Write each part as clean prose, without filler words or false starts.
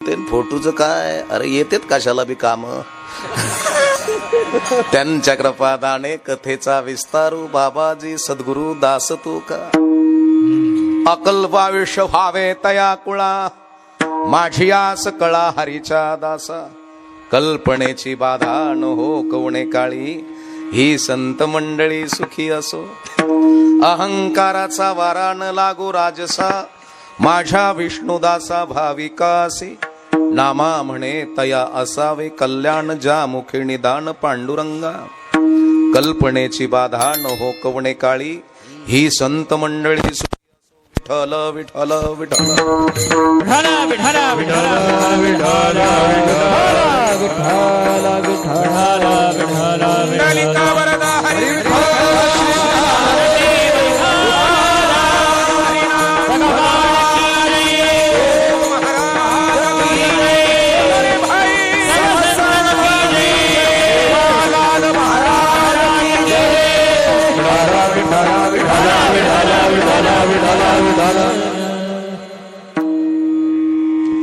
ते फोटोचं काय, अरे येतेत कशाला बी काम. त्यांच्या कृपादाने कथेचा विस्तारू बाबाजी सद्गुरु दास तू का. अकल्प आयुष्य व्हावे तया कुळा, माझी आस कळा हरीच्या दासा. कल्पनेची बाधा न हो कवणे काळी, ही संत मंडळी सुखी असो. अहंकाराचा वारा न लागो राजसा, माझ्या विष्णुदासा भाविकासी. नामा म्हणे तया असावे कल्याण, ज्या मुखी निदान पांडुरंगा. कल्पनेची बाधा न हो कवणे काळी, ही संत मंडळी विठ्ठल विठ्ठल विठ्ठल विठ्ठल विठ्ठल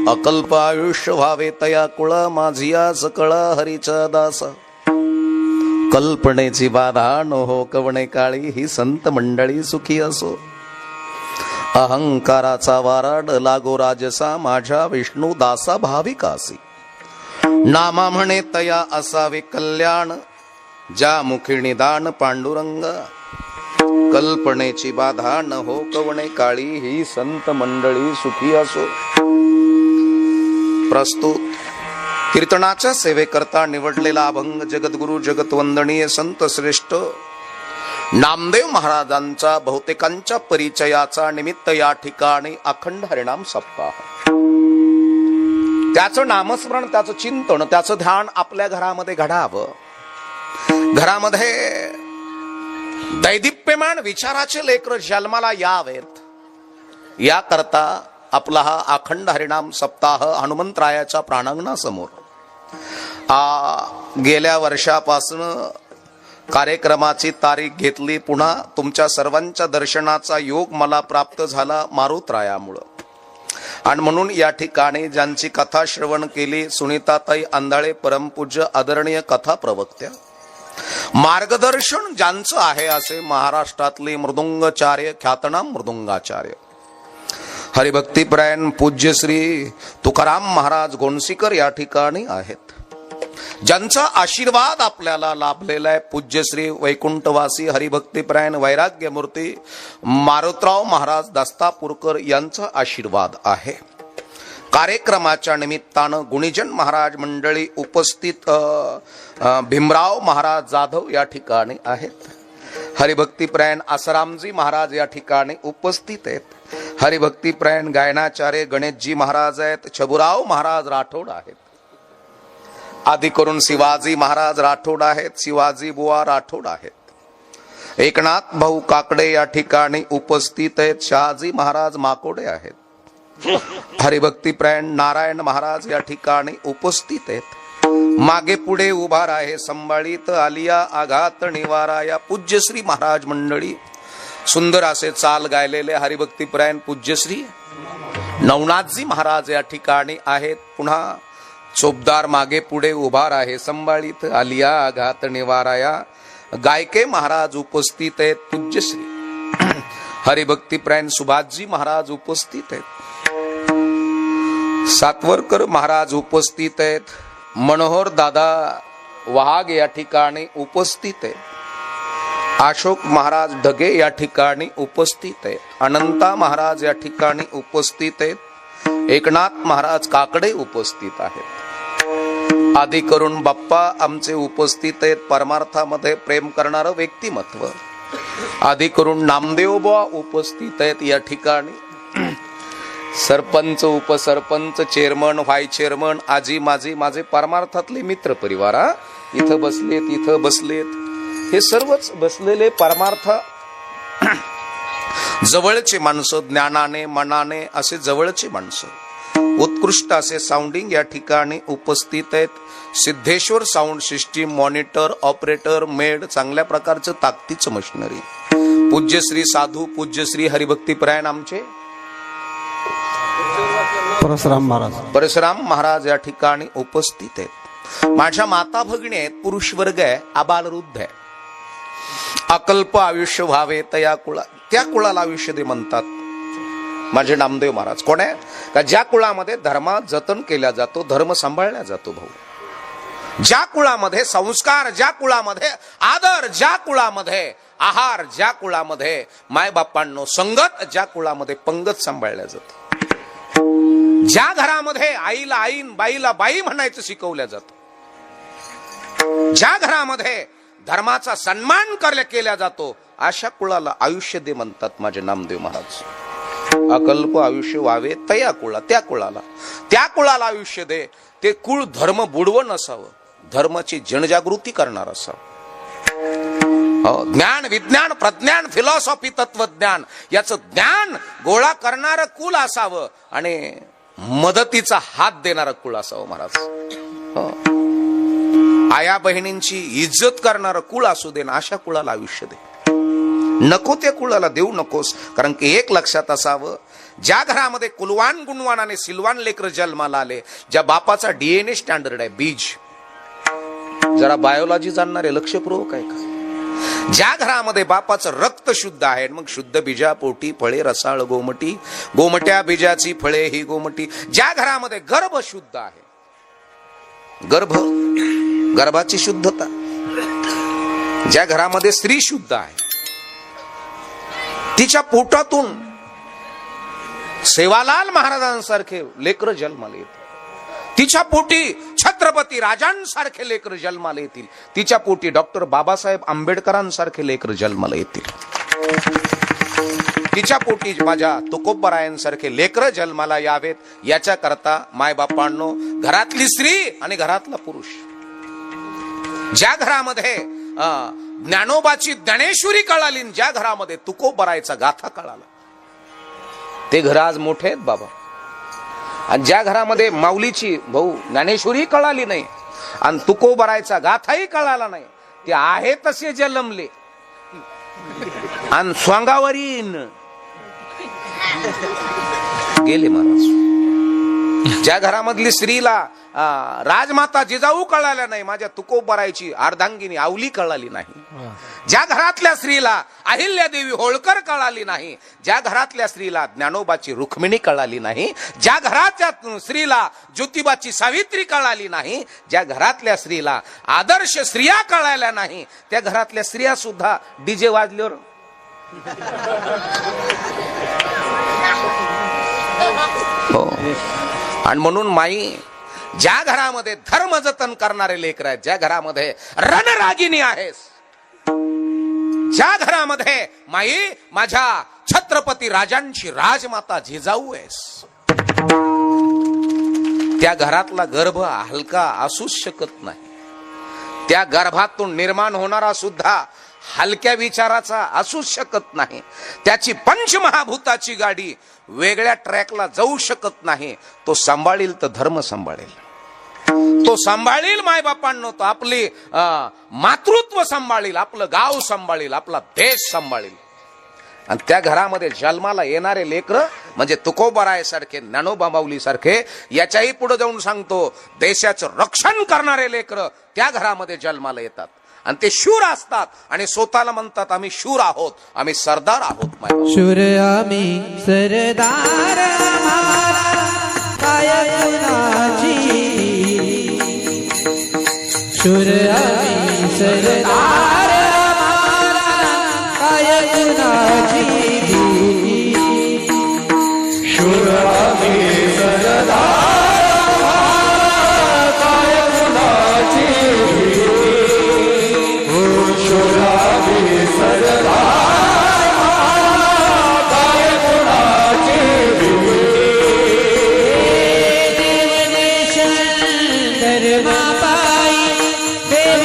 अकल्प आयुष्य व्हावे तया कुळा, माझी आस कळा हरीच्या दासा. कल्पनेची बाधा न हो कवणे काळी, ही संत मंडळी सुखी असो. अहंकाराचा वाराड लागो राजसा, माझ्या विष्णू दासा भाविकासी. नामा म्हणे तया असावे कल्याण, ज्या मुखी निदान पांडुरंगा. कल्पनेची बाधा न हो कवणे काळी, ही संत मंडळी सुखी असो. प्रस्तुत कीर्तनाच्या सेवेकरता निवडलेला अभंग जगद्गुरु जगतवंदनीय संत श्रेष्ठ नामदेव महाराजांचा बहुतेकांच्या परिचयाचा निमित्त या ठिकाणी अखंड हरिनाम सप्ताह. त्याचं नामस्मरण, त्याचं चिंतन, त्याचं ध्यान आपल्या घरामध्ये घडावं. घरामध्ये दैदिप्यमान विचाराचे लेकर जन्माला यावेत, याकरता आपला हा अखंड हरिनाम सप्ताह हनुमंतरायाच्या प्राणांगणासमोर गेल्या वर्षापासून कार्यक्रमाची तारीख घेतली. पुन्हा तुमच्या सर्वांच्या दर्शनाचा योग मला प्राप्त झाला मारुतरायामुळं. आणि म्हणून या ठिकाणी ज्यांची कथा श्रवण केली, सुनीताताई अंधाळे परमपूज्य आदरणीय कथा प्रवक्त्या, मार्गदर्शन ज्यांचं आहे असे महाराष्ट्रातले मृदुंगाचार्य, ख्यातनाम मृदुंगाचार्य हरिभक्तीपरायण पूज्य श्री तुकाराम महाराज गोंडसीकर या ठिकाणी आहेत. ज्यांचा आशीर्वाद आपल्याला लाभलेला आहे, पूज्य श्री वैकुंठवासी हरिभक्तीपरायण वैराग्यमूर्ती मारुतराव महाराज दस्तापूरकर यांचा आशीर्वाद आहे. कार्यक्रमाच्या निमित्तानं गुणीजन महाराज मंडळी उपस्थित, भीमराव महाराज जाधव या ठिकाणी आहेत. हरिभक्तीपरायण आसारामजी महाराज या ठिकाणी उपस्थित आहेत. हरिभक्तीपरायण गायनाचार्य गणेशजी महाराज आहेत. छबुराव महाराज राठोड आहेत. आदी करून शिवाजी महाराज राठोड आहेत. शिवाजी बुवा राठोड आहेत. एकनाथ भाऊ काकडे या ठिकाणी उपस्थित आहेत. शहाजी महाराज माकोडे आहेत. हरिभक्तीपरायण नारायण महाराज या ठिकाणी उपस्थित आहेत. मागे पुढे उभा आहे संभाळीत आलिया आघात निवारा या पूज्यश्री महाराज मंडळी. सुंदर असे चाल गायलेले हरिभक्तीपरायण पूज्यश्री नवनाथजी महाराज या ठिकाणी आहेत. पुन्हा चोपदार मागे पुढे उभा आहे संभाळीत आलिया आघात निवाराया गायके महाराज उपस्थित आहेत. पूज्यश्री हरिभक्तीपरायण सुभाषजी महाराज उपस्थित आहेत. सातवरकर महाराज उपस्थित आहेत. मनोहर दादा वहाग या ठिकाणी उपस्थित आहेत. अशोक महाराज ढगे या ठिकाणी उपस्थित आहेत. अनंता महाराज या ठिकाणी उपस्थित आहेत. एकनाथ महाराज काकडे उपस्थित आहेत. आदी करून बाप्पा आमचे उपस्थित आहेत. परमार्थामध्ये प्रेम करणारं व्यक्तिमत्व आदी करून नामदेव बुवा उपस्थित आहेत या ठिकाणी. सरपंच, उपसरपंच, चेअरमन, व्हाईस चेअरमन, आजी माजी, माझे परमार्थातले मित्र परिवार इथं बसलेत, इथं बसलेत. हे सर्वच बसलेले परमार्थ जवळचे माणसं, ज्ञानाने मनाने असे जवळचे माणसं, उत्कृष्ट असे साऊंडिंग या ठिकाणी उपस्थित आहेत. Siddheshwar sound system, monitor, operator, made, चांगल्या प्रकारचं ताकदीचं मशिनरी. पूज्यश्री साधू, पूज्यश्री हरिभक्तीपरायण आमचे परशुराम महाराज. परशुराम महाराज या ठिकाणी उपस्थित आहेत. माझ्या माता भगिनी आहेत, पुरुष वर्ग आहे, आबालवृद्ध आहे. अकल्प आयुष्य व्हावे तया कुळा, त्या कुळाला आयुष्य दे म्हणतात माझे नामदेव महाराज. कोण आहे का? ज्या कुळामध्ये धर्मात जतन केला जातो, धर्म सांभाळला जातो भाऊ. ज्या कुळामध्ये संस्कार, ज्या कुळामध्ये आदर, ज्या कुळामध्ये आहार, ज्या कुळामध्ये मायबापांनो संगत, ज्या कुळामध्ये पंगत सांभाळल्या जातं, ज्या घरामध्ये आईला आईन, बाईला बाई म्हणायचं शिकवलं जातं, ज्या घरामध्ये धर्माचा सन्मान केला जातो, अशा कुळाला आयुष्य दे म्हणतात माझे नामदेव महाराज. अकल्प आयुष्य व्हावे तया कुळा, त्या कुळाला आयुष्य दे. ते कुळ धर्म बुडवं नसावं, धर्माची जनजागृती करणार असावं. ज्ञान, विज्ञान, प्रज्ञान, फिलॉसॉफी, तत्वज्ञान याचं ज्ञान गोळा करणारं कुल असावं आणि मदतीचा हात देणारं कुळ असावं महाराज. आया बहिणींची इज्जत करणारं कुळ असू दे ना, अशा कुळाला आयुष्य दे. नको त्या कुळाला देऊ नकोस. कारण की एक लक्षात असावं, ज्या घरामध्ये कुलवान, गुणवान आणि सिलवान लेकर जन्माला आले, ज्या बापाचा डीएनए स्टँडर्ड आहे, बीज, जरा बायोलॉजी जाणणारे लक्षपूर्वक आहे का? ज्या घरामध्ये बापाचं रक्त शुद्ध आहे, मग शुद्ध बीजा पोटी फळे रसाळ गोमटी, गोमट्या बीजाची फळे ही गोमटी. ज्या घरामध्ये गर्भ शुद्ध आहे, गर्भाची शुद्धता, ज्या घरामध्ये स्त्री शुद्ध आहे, तिच्या पोटातून सेवालाल महाराजांसारखे लेकर जन्माला येतील, तिच्या पोटी छत्रपती राजांसारखे लेकर जन्माला येतील, तिच्या पोटी डॉक्टर बाबासाहेब आंबेडकरांसारखे लेकर जन्माला येतील, तिच्या पोटी माझ्या तुकोबरायांसारखे लेकर जन्माला यावेत. याच्या करता मायबापांनो, घरातली स्त्री आणि घरातला पुरुष, ज्या घरामध्ये ज्ञानोबाची ज्ञानेश्वरी कळाली, ज्या घरामध्ये तुकोबरायचा गाथा कळाला, ते घर आज मोठे आहेत बाबा. आणि ज्या घरामध्ये माऊलीची भाऊ ज्ञानेश्वरी कळाली नाही आणि तुकोबरायचा गाथाही कळाला नाही, ते आहे तसे जन्मले आणि स्वांगावरीन गेले महाराज. ज्या घरामधली स्त्रीला राजमाता जिजाऊ कळाल्या नाही, माझ्या तुकोबरायची अर्धांगिनी आवली कळाली नाही, ज्या घरातल्या स्त्रीला अहिल्यादेवी होळकर कळाली नाही, ज्या घरातल्या स्त्रीला ज्ञानोबाची रुक्मिणी कळाली नाही, ज्या घरातल्या स्त्रीला ज्योतिबाची सावित्री कळाली नाही, ज्या घरातल्या स्त्रीला आदर्श स्त्रिया कळाल्या नाही, त्या घरातल्या स्त्रिया सुद्धा डीजे वाजल्यावर हो. आणि म्हणून माई, ज्या घरामध्ये धर्म जतन करणारे लेकर आहेत, ज्या घरामध्ये रणरागिनी आहेस, ज्या घरामध्ये माई माझ्या छत्रपती राजांची राजमाता जिजाऊ आहेस, त्या घरातला गर्भ हलका असूच शकत नाही. त्या गर्भातून निर्माण होणारा सुद्धा हलक्या विचाराचा असूच शकत नाही. त्याची पंचमहाभूताची गाडी वेगळ्या ट्रॅकला जाऊ शकत नाही. तो सांभाळील तर धर्म सांभाळेल, तो सांभाळील मायबापांनो, तो आपली मातृत्व सांभाळील, आपलं गाव सांभाळील, आपला देश सांभाळील. आणि त्या घरामध्ये जन्माला येणारे लेकर म्हणजे तुकोबराय सारखे, ज्ञानोबा माऊली सारखे, याच्याही पुढे जाऊन सांगतो, देशाचं रक्षण करणारे लेकर त्या घरामध्ये जन्माला येतात आणि ते शूर असतात आणि स्वतःला म्हणतात आम्ही शूर आहोत, आम्ही सरदार आहोत. शूर आम्ही सरदार, काय गुणाची, शूर आम्ही सरदार, काय गुणाची, शूर आम्ही सरदार, काय गुणाची, शूर आम्ही सरदार, काय गुणाची, देवदेश धर्माबाई, देव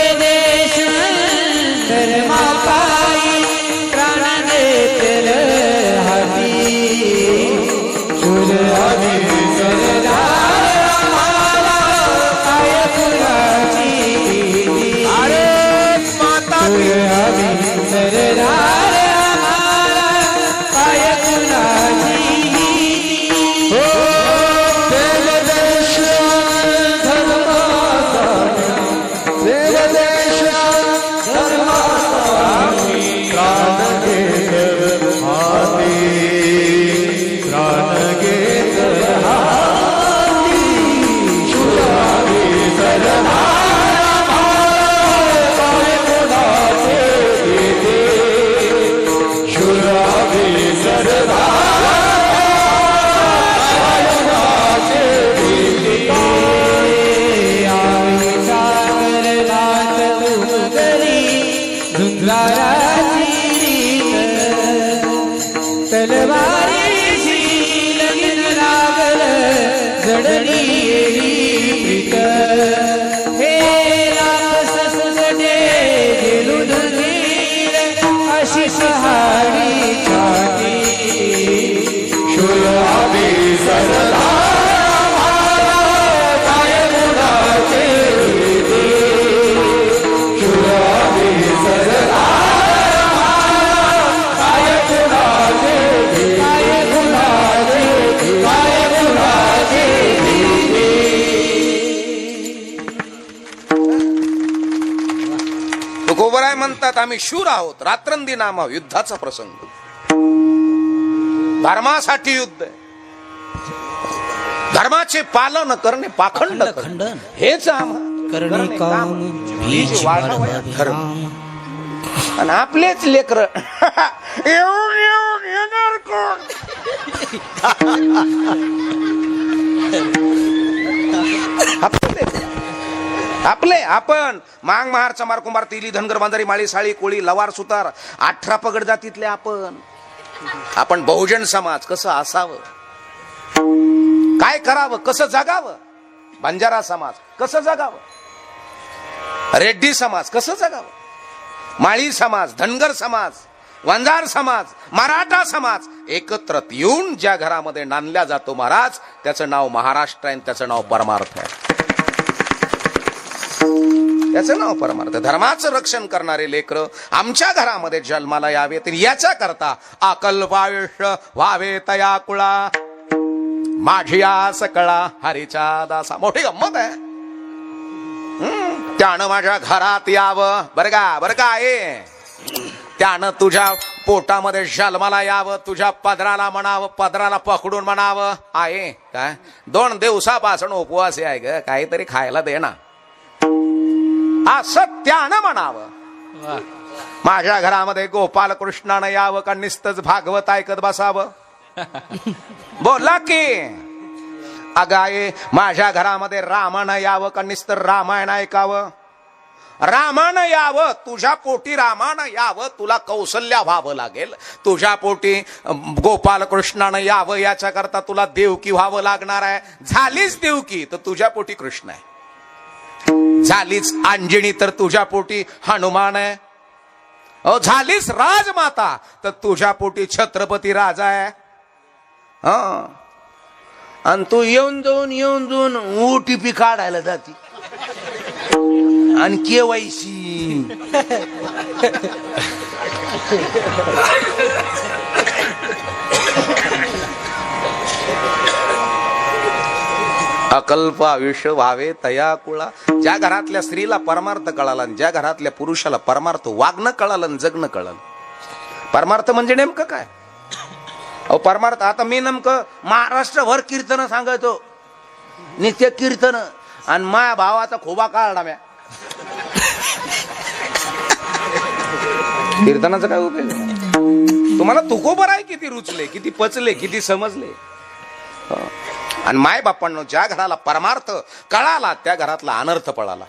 युद्धात आम्ही शूर आहोत, रात्रंदिनाम युद्धाचा प्रसंग, धर्मासाठी युद्ध आहे. धर्माचे पालन करणे पाखंड खंडन हेच करणे काम बीज वाढवावे धर्म. आणि आपलेच लेकर येऊन येऊन येणार कोण? आपले आपण मांग महार चमार कुंभार तेली धनगर बांधारी माळी साळी कोळी लवार सुतार 18 पगड जातीतले आपण बहुजन समाज कसं असावं, काय करावं, कसं जगावं, बंजारा समाज कसं जगावं, रेड्डी समाज कसं जगावं, माळी समाज, धनगर समाज, वंजार समाज, मराठा समाज एकत्र येऊन ज्या घरामध्ये नांदल्या जातो महाराज, त्याचं नाव महाराष्ट्र आहे, त्याचं नाव परमार्थ आहे. त्याचं नाव परमार्थ. धर्माचं रक्षण करणारे लेकरं आमच्या घरामध्ये जन्माला यावेत, याच्या करता अकल्प आयुष्य व्हावे तया कुळा, माझी आस कळा हरीच्या दासा. मोठी गंमत आहे. त्यानं माझ्या घरात यावं, बरं का आहे, त्यानं तुझ्या पोटामध्ये जन्माला यावं, तुझ्या पदराला म्हणावं, पदराला पकडून म्हणावं, आहे काय 2 दिवसापासून उपवास आहे ग, काहीतरी खायला दे ना, असं त्यानं म्हणावं. माझ्या घरामध्ये गोपाल कृष्णानं यावं का नुसतंच भागवत ऐकत बसावं? बोला की अगाये माझ्या घरामध्ये रामानं यावं का नुसतं रामायण ऐकावं? रामानं यावं, तुझ्या पोटी रामानं यावं, तुला कौशल्या व्हावं लागेल. तुझ्या पोटी गोपाल कृष्णानं यावं, याच्या करता तुला देवकी व्हावं लागणार आहे. झालीच देवकी तर तुझ्या पोटी कृष्ण आहे, झालीच अंजनी तर तुझ्या पोटी हनुमान आहे, झालीच राजमाता तर तुझ्या पोटी छत्रपती राजा आहे. आणि तू येऊन जाऊन OTP काढायला जाती आणि KYC. अकल्प आयुष्य व्हावे तया कुळा. ज्या घरातल्या स्त्रीला परमार्थ कळाला, ज्या घरातल्या पुरुषाला परमार्थ वागणं कळालं, जगणं कळालं. परमार्थ म्हणजे नेमकं काय? अहो परमार्थ, आता मी नेमकं महाराष्ट्रभर कीर्तन सांगतो, नित्य कीर्तन, आणि माया भावाचा खोबा काढला म्या. कीर्तनाचा काय उपयोग? तुम्हाला तुकोबर आहे, किती रुचले, किती पचले, किती समजले. आणि माय बापांनो, ज्या घराला परमार्थ कळाला त्या घरातला अनर्थ पळाला.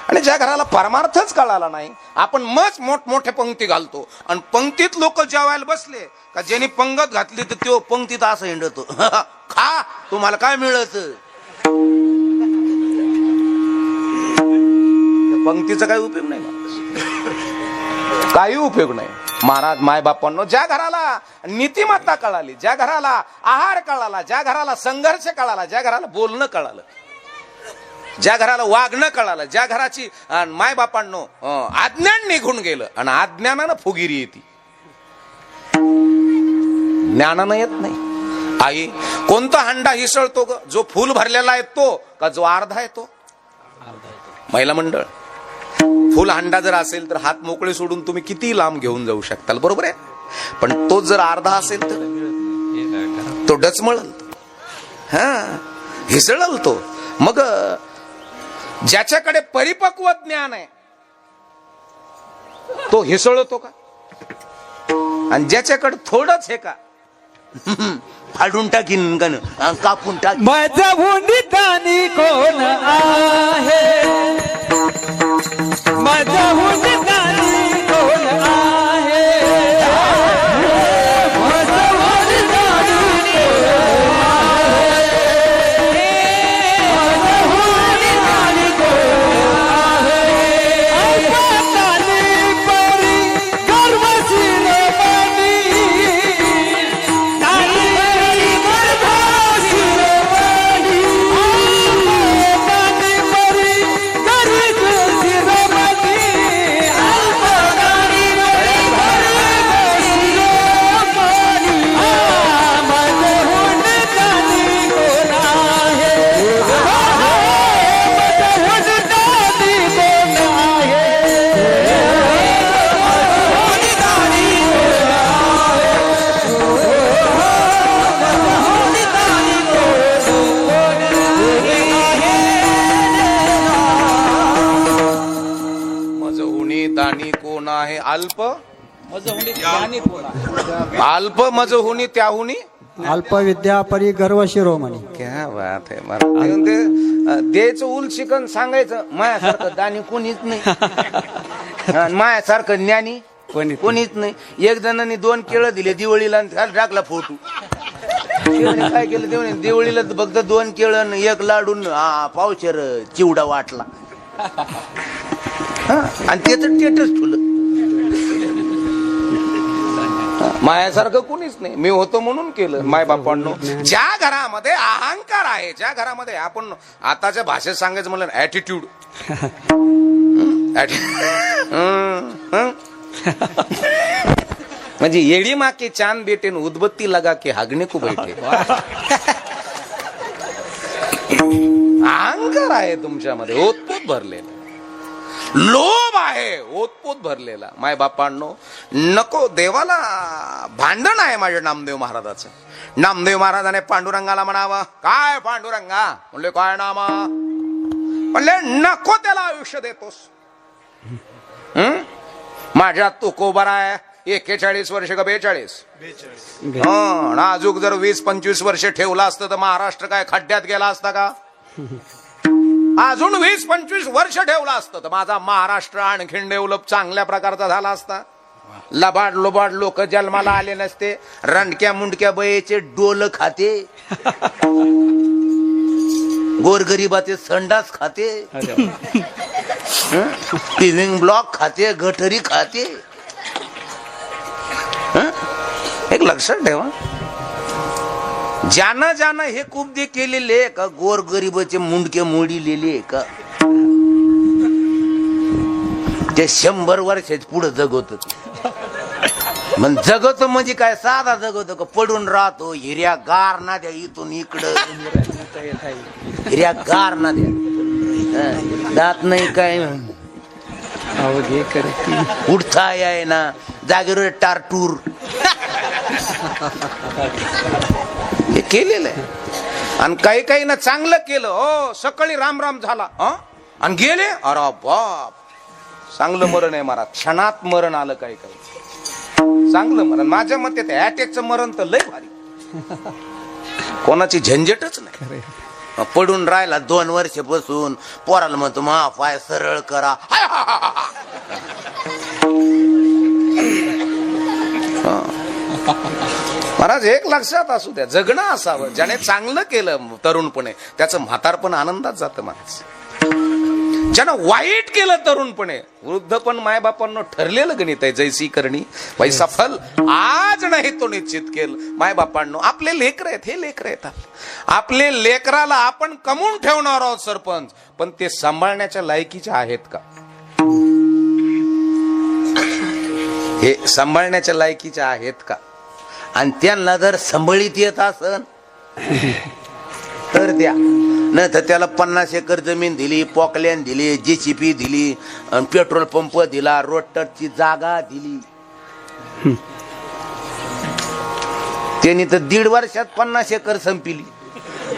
आणि ज्या घराला परमार्थच कळाला नाही, आपण मच मोठमोठे पंक्ती घालतो, आणि पंक्तीत लोक जेवायला बसले का ज्यांनी पंगत घातली तर तो पंक्तीत असं हिंडतो, खा तुम्हाला काय मिळत. पंक्तीचा काही उपयोग नाही, काही उपयोग नाही. महाराज माय बापांनो, ज्या घराला नीतिमत्ता कळाली, ज्या घराला आहार कळाला, ज्या घराला संघर्ष कळाला, ज्या घराला बोलणं कळालं, ज्या घराला वागणं कळालं, ज्या घराची माय बापांनो अज्ञान निघून गेलं, आणि अज्ञानानं फुगिरी येते, ज्ञानानं येत नाही. आई कोणता हंडा हिसळतो ग? जो फुल भरलेला येतो का जो अर्धा येतो? महिला मंडळ, फुल हंडा जर असेल तर हात मोकळे सोडून तुम्ही किती लांब घेऊन जाऊ शकताल, बरोबर आहे. पण तो जर अर्धा असेल तर तो डचमळल, हिसळल तो. मग ज्याच्याकडे परिपक्व ज्ञान आहे तो हिसळतो का? आणि ज्याच्याकडे थोडंच हे का, फाडून टाकीन का, कापून टाक. माझा हुंडीदानी कोण आहे? माझा हुंडीदानी कोण आहे? माझा हुंडीदानी कोण आहे? माझा हुंडीदानी कोण आहे? आपातानी परी गर्वशील बनी, नारी गर्वशील बनी. आहे अल्प अल्प मज होणी त्याहुनी अल्पविद्या परी गर्व शिरोमणी. क्या बात आहे. मला ते द्यायचं उल शिकन सांगायचं मायासारखं दानी कोणीच नाही. मायासारखं ज्ञानी कोणीच नाही. एक जणांनी 2 केळं दिले दिवाळीला आणि त्याला टाकला फोटो. काय केलं तेव्हा दिवाळीला फक्त 2 केळं 1 लाडून पावशेर चिवडा वाटला आणि त्याचं स्टेटस ठेवलं. मायासारखं कुणीच नाही. मी होतो म्हणून केलं. माय बापांनो, ज्या घरामध्ये अहंकार आहे, ज्या घरामध्ये आपण आताच्या भाषेत सांगायचं म्हणलं ऍटिट्यूड, म्हणजे येडी मा के चांद बेटे उदबत्ती लगा के हागणे को बैठे. अहंकार आहे तुमच्यामध्ये ओतपोत भरलेला, लोभ आहे ओतपोत भरलेला. माय बापांनो, नको. देवाला भांडण आहे माझ्या नामदेव महाराजाचं. नामदेव महाराजाने पांडुरंगाला म्हणावं, काय पांडुरंगा? म्हणले काय नामा? म्हणले नको त्याला आयुष्य देतोस. माझ्यात तू कोबर आहे. 41 वर्ष का 42? अजून जर 20-25 वर्ष ठेवला असतं तर महाराष्ट्र काय खड्ड्यात गेला असता का? अजून 20-25 वर्ष ठेवला असतं तर माझा महाराष्ट्र आणखीन डेव्हलप चांगल्या प्रकारचा झाला असता. लबाड लोबाड लोक जन्माला आले नसते. रणक्या मुंडक्या बयेचे डोल खाते, गोरगरिबाचे संडास खाते, पिविंग ब्लॉक खाते, गटरी खाते. एक लक्षात ठेवा, ज्यानं हे कुबदे केलेले का गोरगरिबाचे मुंडके मोडीलेले का ते 100 वर्षाच पुढे जगवत. मग जगत म्हणजे काय साधा जगवतो का? पडून राहतो हिऱ्या गार ना द्या इथून इकडं, हिऱ्या गार ना द्या, दात नाही काय उठता याय ना, जागेवर टारटूर हे केलेलं आहे. आणि काही ना चांगलं केलं. हो, सकाळी राम राम झाला आणि गेले, अरे बाप, चांगलं मरण आहे महाराज. क्षणात मरण आलं. काही चांगलं मरण. माझ्या मते ते अटॅकचं मरण तर लय भारी. कोणाची झंझटच नाही. पडून राहिला 2 वर्ष बसून, पोराला म्हणतो मा पाय सरळ करा. महाराज, एक लक्षात असू द्या, जगणं असावं. ज्याने चांगलं केलं तरुणपणे त्याचं म्हातारपण आनंदात जातं महाराज. ज्यानं वाईट केलं तरुणपणे, वृद्ध पण मायबापांना ठरलेलं गणित आहे, जैसी करणी वैसा फल. आज नाही तो निश्चित केलं. मायबापांनो, आपले लेकर आहेत, हे लेकर आहेत. आपले लेकराला आपण कमवून ठेवणार आहोत सरपंच, पण ते सांभाळण्याच्या लायकीचे आहेत का? हे सांभाळण्याच्या लायकीचे आहेत का? आणि त्यांना जर सांभाळीत येत असन तर द्या, नाही तर त्याला 50 एकर जमीन दिली, पॉकलॅन दिली, JCB दिली, पेट्रोल पंप दिला, रोटरची जागा दिली, त्यांनी तर 1.5 वर्षात 50 एकर संपली.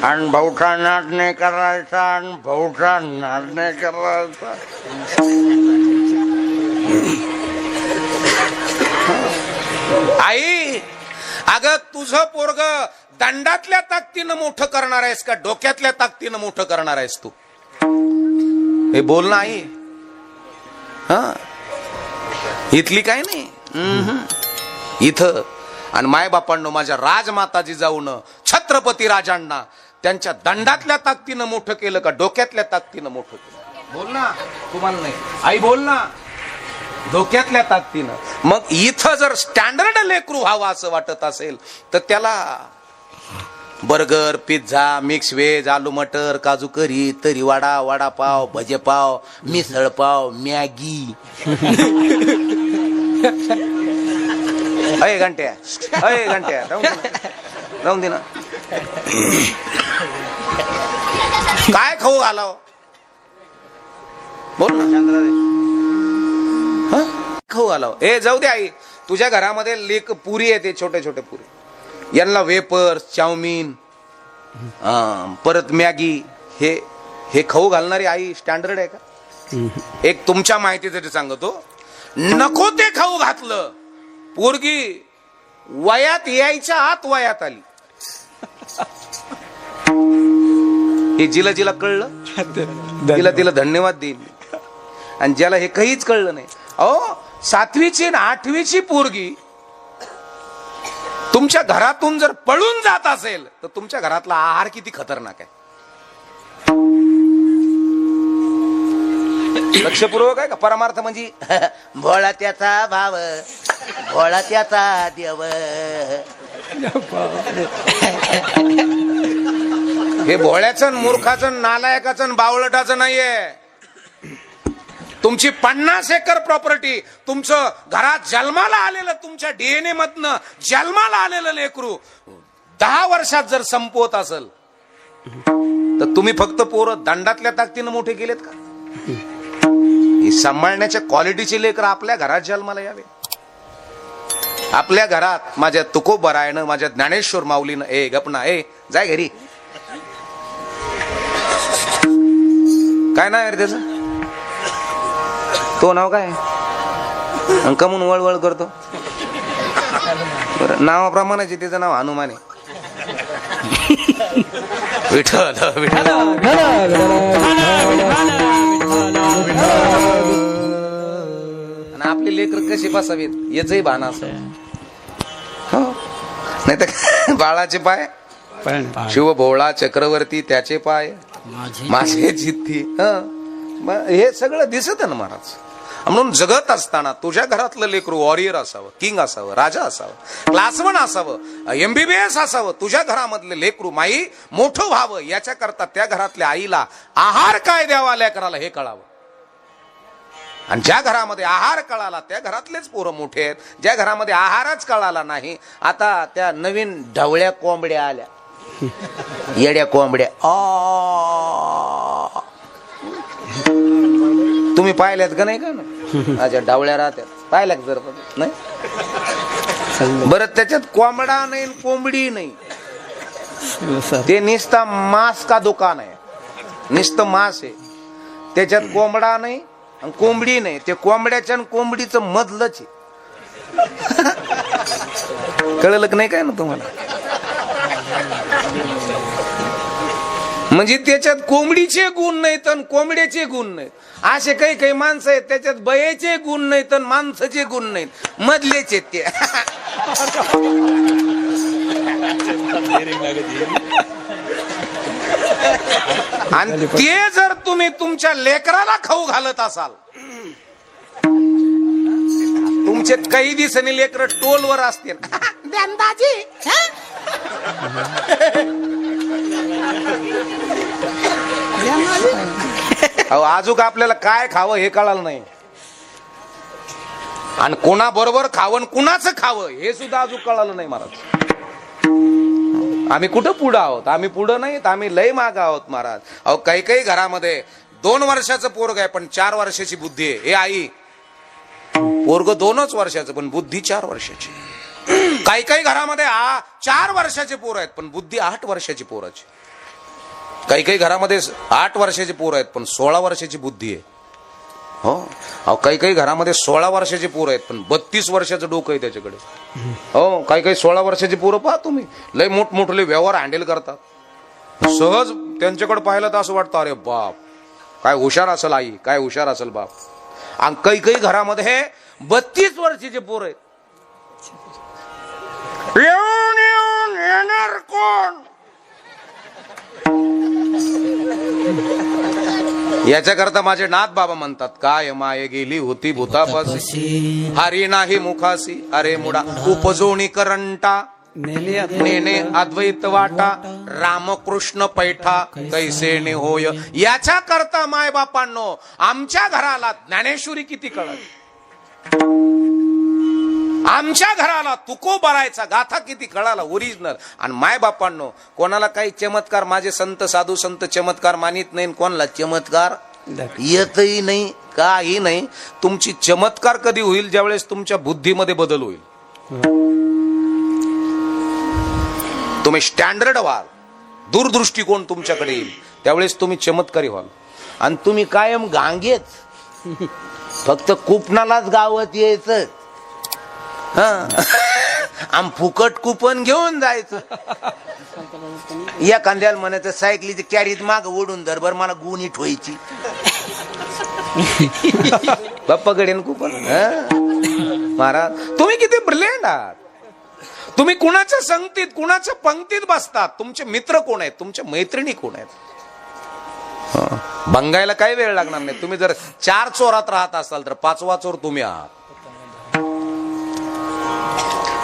आणि भाऊचा नाद नाही करायचा, आणि भाऊचा नाद नाही करायचा. आई, अगं तुझं पोरग दंडातल्या ताकदीनं मोठं करणार आहेस का डोक्यातल्या ताकदीनं मोठं करणार आहेस तू? हे बोल ना आई. इथली काय नाही इथं. आणि मायबापांनो, माझ्या राजमाताजी जाऊन छत्रपती राजांना त्यांच्या दंडातल्या ताकदीनं मोठं केलं का डोक्यातल्या ताकदीनं मोठं केलं? बोल ना. तुम्हाला नाही आई, बोल ना. डोक्यातल्या ताकदीनं. मग इथं जर स्टँडर्ड लेकरू व्हावं असं वाटत असेल तर त्याला बर्गर, पिझ्झा, मिक्स व्हेज, आलू मटर, काजू करी, तरीवाडा, वडापाव, भजेपाव, मिसळपाव, मॅगी. अय घंट्या, अय घंट्या, राहून दे ना. काय खाऊ घालाव? बोल ना. खाऊ घालाव. ए जाऊ दे आई, तुझ्या घरामध्ये लेक पुरी येते, छोटे छोटे पुरी, यांना वेपर्स, चाऊमिन, परत मॅगी, हे खाऊ घालणारी आई स्टँडर्ड आहे का? एक तुमच्या माहितीसाठी सांगतो, नको ते खाऊ घातलं, पोरगी वयात यायच्या आत वयात आली. हे जिला जिला कळलं तिला तिला धन्यवाद देईन. आणि ज्याला हे काहीच कळलं नाही, अहो 7वीची आणि 8वीची पोरगी तुमच्या घरातून जर पळून जात असेल तर तुमच्या घरातला आहार किती खतरनाक आहे. लक्षपूर्वक आहे का? परमार्थ म्हणजे भोळा त्याचा भाव, भोळा त्याचा देव. हे भोळ्याचं, मूर्खाचं, नालायकाचं, बावळटाचं नाहीये. तुमची 50 एकर प्रॉपर्टी, तुमचं घरात जन्माला आलेलं, तुमच्या डीएनए मधनं जन्माला आलेलं लेकरू 10 वर्षात जर संपवत असेल तर तुम्ही फक्त पोरं दंडातल्या ताकदीनं मोठे केलेत का? ही सांभाळण्याच्या क्वालिटीचे लेकर आपल्या घरात जन्माला यावे. आपल्या घरात माझ्या तुकोबरायनं, माझ्या ज्ञानेश्वर माऊलीनं, ए गपना, ए जाय घरी. काय नाव आहे रे त्याचं? तो नाव काय? अंक म्हणून वळवळ करतो. बरं, नावाप्रमाणेच त्याचं नाव हनुमान आहे. विठ्ठल विठ्ठल. आणि आपले लेकर कसे बसावेत याचंही भान असं. नाही तर बाळाचे पाय शिव भोळा चक्रवर्ती, त्याचे पाय माझे जिद्दी. हे सगळं दिसत ना महाराज. म्हणून जगत असताना तुझ्या घरातलं लेकरू वॉरियर असावं, किंग असावं, राजा असावं, क्लासवन असावं, MBBS असावं. तुझ्या घरामधले लेकरू माई मोठं व्हावं याच्या करता त्या घरातल्या आईला आहार काय द्यावा लेकराला हे कळावं. आणि ज्या घरामध्ये आहार कळाला त्या घरातलेच पोरं मोठे आहेत. ज्या घरामध्ये आहारच कळाला नाही, आता त्या नवीन ढवळ्या कोंबड्या आल्या, येड्या कोंबड्या. तुम्ही पाहिल्यात का नाही? का ना अच्छा ढवळ्या राहत्यात, पाहिल्यात जर नाही. बरं, त्याच्यात कोंबडा नाही, कोंबडी नाही, ते नुसता मांस का दुकान आहे, नुसतं मांस आहे. त्याच्यात कोंबडा नाही आणि कोंबडी नाही, ते कोंबड्याच्या आणि कोंबडीचं मधलंच आहे. कळलं की नाही काय ना तुम्हाला? म्हणजे त्याच्यात कोंबडीचे गुण नाहीत आणि कोंबड्याचे गुण नाहीत. असे काही काही माणसं आहेत त्याच्यात बयाचे गुण नाहीत आणि माणसाचे गुण नाहीत, मधलेच आहेत ते. आणि ते जर तुम्ही तुमच्या लेकराला खाऊ घालत असाल, तुमचे काही दिवसांनी लेकर टोलवर असतील. अजून आपल्याला काय खावं हे कळालं नाही, आणि कोणा बरोबर खावं कुणाचं खावं हे सुद्धा अजून कळालं नाही महाराज. आम्ही कुठं पुढं आहोत? आम्ही पुढं नाहीत, आम्ही लय माग आहोत महाराज. अहो काही काही घरामध्ये 2 वर्षाचं पोरग आहे पण 4 वर्षाची बुद्धी आहे. हे आई, पोरग 2च वर्षाचं पण बुद्धी 4 वर्षाची. काही काही घरामध्ये 4 वर्षाचे पोर आहेत पण बुद्धी 8 वर्षाची पोराची. काही काही घरामध्ये 8 वर्षाचे पोर आहेत पण 16 वर्षाची बुद्धी आहे. हो, अहो काही काही घरामध्ये 16 वर्षाचे पोर आहेत पण 32 वर्षाचं डोकं आहे त्याच्याकडे. हो, काही काही 16 वर्षाची पोरं पहा तुम्ही, लय मोठमोठले व्यवहार हँडल करतात. सहज त्यांच्याकडे पाहिलं तर असं वाटतं अरे बाप काय हुशार असेल आई, काय हुशार असेल बाप. आणि काही काही घरामध्ये 32 वर्षाचे पोर आहेत. येऊन येऊन येणार कोण याच्याकरता माझे नाथ बाबा म्हणतात, काय माये गेली होती भूतापासी, हरी नाही मुखासी, अरे मुडा उपजोणी करंटा, नेने अद्वैत वाटा, रामकृष्ण पैठा कैसे ने होय. याच्या करता माय बापांनो आमच्या घराला ज्ञानेश्वरी किती कळत, आमच्या घराला तुकोबरायचा गाथा किती कळाला ओरिजिनल. आणि माय बापांनो कोणाला काही चमत्कार, माझे संत साधू संत चमत्कार मानित नाही, कोणाला चमत्कार येतही नाही, काही नाही. तुमची चमत्कार कधी होईल? ज्यावेळेस तुमच्या बुद्धीमध्ये बदल होईल, तुम्ही स्टँडर्ड व्हाल, दूरदृष्टिकोन तुमच्याकडे येईल, त्यावेळेस तुम्ही चमत्कारी व्हाल. आणि तुम्ही कायम गांगेच फक्त कुपनालाच गावात यायचं आम फुकट कुपन घेऊन जायचं. या कांद्याला म्हणायचं सायकलीची कॅरीत माग ओढून धरभर मला गुणी ठोयची बाप्पाकडे कुपन. महाराज तुम्ही किती ब्रिलियंट आहात. तुम्ही कुणाच्या संगतीत कुणाच्या पंक्तीत बसतात. तुमचे मित्र कोण आहेत, तुमच्या मैत्रिणी कोण आहेत. बंगायला काही वेळ लागणार नाही. तुम्ही जर 4 चोरात राहत असाल तर 5वा चोर तुम्ही आहात.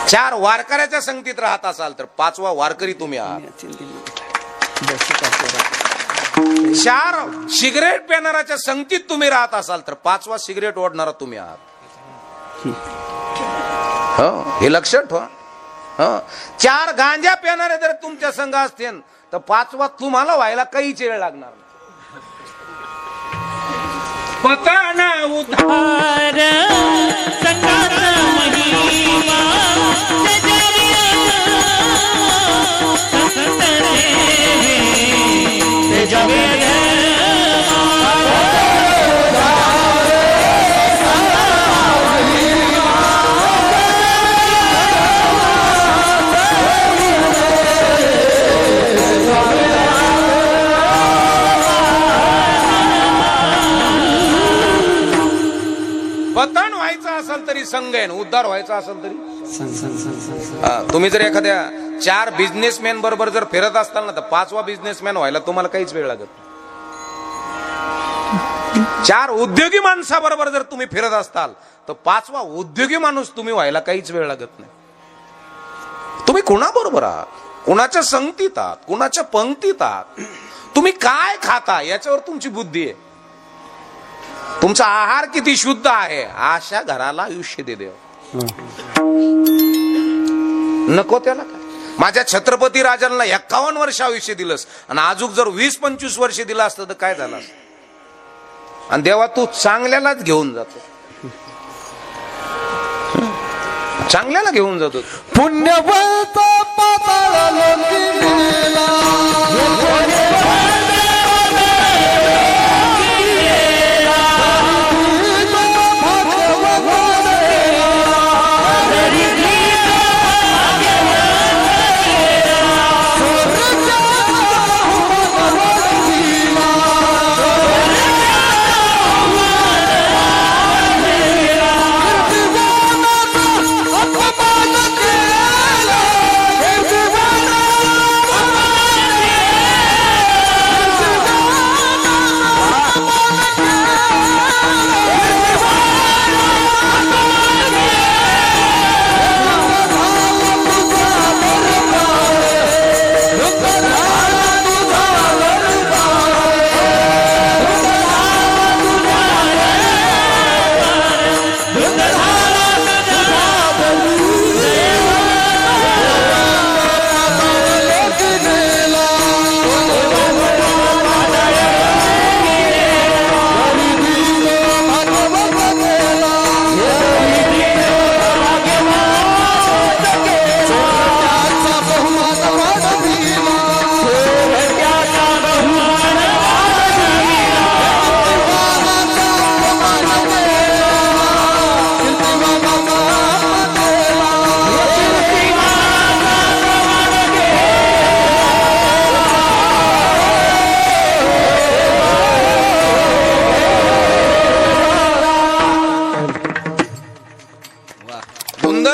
4 वारकऱ्याच्या संगतीत राहत असाल तर 5वा वारकरी तुम्ही आहात. 4 सिगरेट पिणाऱ्याच्या संगतीत तुम्ही राहत असाल तर 5वा सिगरेट ओढणारा तुम्ही आहात. हे लक्षात ठेवा. 4 गांजा पिणारे जर तुमच्या संघ असतील तर 5वा तुम्हाला व्हायला काहीच वेळ लागणार नाही. पताना उधार संताचा महिमा पतन व्हायचं असेल तरी संघ आहे, उद्धार व्हायचा असेल तरी. तुम्ही जर एखाद्या 4 बिझनेसमॅन बरोबर जर फिरत असताल ना तर 5वा बिझनेसमॅन व्हायला तुम्हाला काहीच वेळ लागत. 4 उद्योगी माणसाबरोबर जर तुम्ही फिरत असताल तर 5वा उद्योगी माणूस तुम्ही व्हायला काहीच वेळ लागत नाही. तुम्ही कुणाबरोबर आहात, कुणाच्या संगतीत आहात, कुणाच्या पंक्तीत आहात, तुम्ही काय खाता याच्यावर तुमची बुद्धी आहे. तुमचा आहार किती शुद्ध आहे अशा घराला आयुष्य दे देव. नको त्याला काय. माझ्या छत्रपती राजांना 51 वर्ष आयुष्य दिलंस आणि अजून जर 20-25 वर्ष दिलं असतं तर काय झालं असतं. आणि देवा तू चांगल्यालाच घेऊन जातो, चांगल्याला घेऊन जातो. पुण्यवंत पाताळा लोकिनीला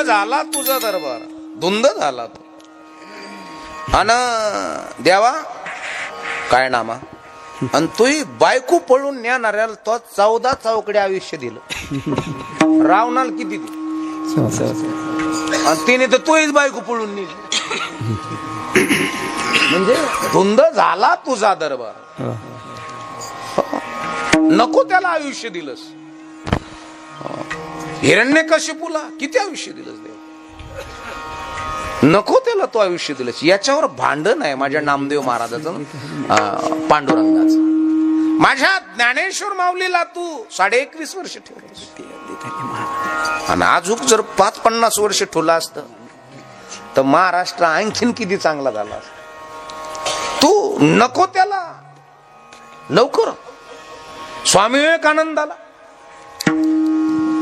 झाला तुझा दरबार, धुंद झाला तो. अन देवा काय नामा आणि तुही बायको पळून नेणाऱ्याला तो 14 चौकडे आयुष्य दिलं. रावणाला किती आणि तिने तर तोहीच बायको पळून नेली. म्हणजे धुंद झाला तुझा दरबार. नको त्याला आयुष्य दिलंस. हिरण्यकशिपूला किती आयुष्य दिलंस देव. नको त्याला तो आयुष्य दिलंस. याच्यावर भांडण आहे माझ्या नामदेव महाराजाचं, पांडुरंगाचं. माझ्या ज्ञानेश्वर माऊलीला तू 21.5 वर्ष ठेवलंस आणि अजून जर 5-50 वर्ष ठेवला असतं तर महाराष्ट्र आणखीन किती चांगला झाला असता. तू नको त्याला. लवकर स्वामी विवेकानंदाला